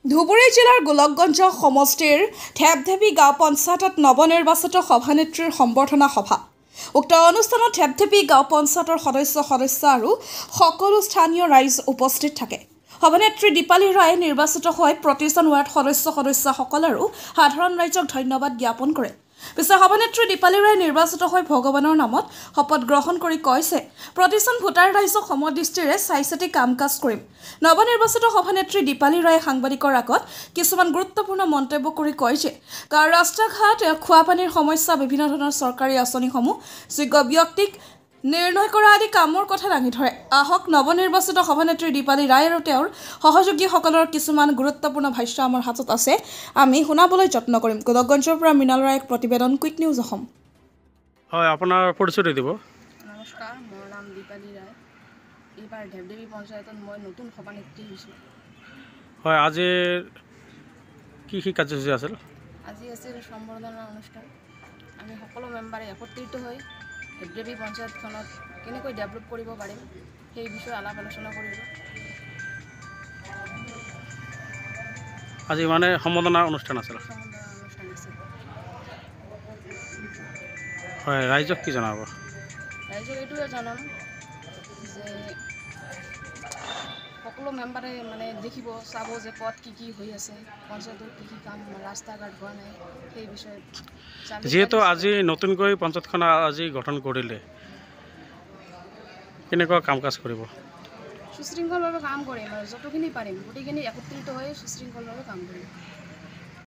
ধুবুৰী জিলাৰ গোলকগঞ্জ সমষ্টিৰ ঢেপঢেপি গাঁও পঞ্চায়তত নৱনিৰ্বাচিত সভানেত্ৰীৰ সম্বৰ্ধনা সভা। উক্ত অনুষ্ঠানত ঢেপঢেপি গাঁও পঞ্চায়তৰ সদস্য আৰু সকলো স্থানীয় ৰাইজ উপস্থিত থাকে। সভানেত্ৰী দীপালী ৰায়ে নিৰ্বাচিত হৈ প্ৰতিজন ৱাৰ্ড সদস্যসকল আৰু সাধাৰণ ৰাইজক ধন্যবাদ জ্ঞাপন কৰে। পিছে সভানেত্ৰী দীপালী ৰায় নিৰ্বাচিত হৈ ভগৱানৰ নামত শপত গ্ৰহণ কৰি কৈছে, প্ৰতিজন ভোটাৰ ৰাইজক সমদৃষ্টিৰে চাই চিতি কাম কাজ কৰিম। নৱনিৰ্বাচিত সভানেত্ৰী দীপালী ৰায়ে সাংবাদিকৰ আগত কিছুমান গুৰুত্বপূৰ্ণ মন্তব্য কৰি কয় যে ৰাস্তা ঘাট, খোৱা পানীৰ সমস্যা, বিভিন্ন ধৰণৰ চৰকাৰী আঁচনিসমূহ যোগ্য ব্যক্তিক নিৰ্ণয় কৰা আদি কামৰ কথা দাঙি ধৰে। আহক নৱনিৰ্বাচিত সভানেত্ৰী দীপালী ৰায় আৰু তেওঁৰ সহযোগীসকলৰ কিছুমান গুৰুত্বপূৰ্ণ ভাষ্য আমাৰ হাতত আছে, আমি শুনাবলৈ যত্ন কৰিম। গোলকগঞ্জৰ পৰা মৃণাল ৰায়ক প্ৰতিবেদন, কুইক নিউজ অসম। হয়, আপোনাৰ পৰিচয় দিব। নমস্কাৰ, মোৰ নাম দীপালী ৰায়। এইবাৰ ঢেপঢেপি পঞ্চায়তত মই নতুন সভানেত্ৰী হৈছোঁ। হয়, আজি কি কাৰ্যসূচী আছিল? আজি আছিল সম্বৰ্ধনা অনুষ্ঠান। আমি সকলো মেম্বাৰে একত্ৰিত হৈ ঢেপঢেপি পঞ্চায়তখনত কেনেকৈ ডেভেলপ কৰিব পাৰিম সেই বিষয়ে আলাপ আলোচনা কৰিলোঁ। আজি মানে সম্বৰ্ধনা অনুষ্ঠান আছিল। হয়, ৰাইজক কি জনাব? ৰাইজক এইটোৱে জনাম যে সকলো মেম্বাৰে দেখিব, চাব যে ক'ত কি হৈ আছে, পঞ্চায়তৰ কি কাম, ৰাস্তা ঘাট হোৱা নাই সেই বিষয়ে। যিহেতু আজি নতুনকৈ পঞ্চায়তখন আজি গঠন কৰিলে, কেনেকুৱা কাম কাজ কৰিব? সুশৃংখলভাৱে কাম কৰিম আৰু যতখিনি পাৰিম গোটেইখিনি একত্ৰিত হৈ সুশৃংখলভাৱে কাম কৰিম।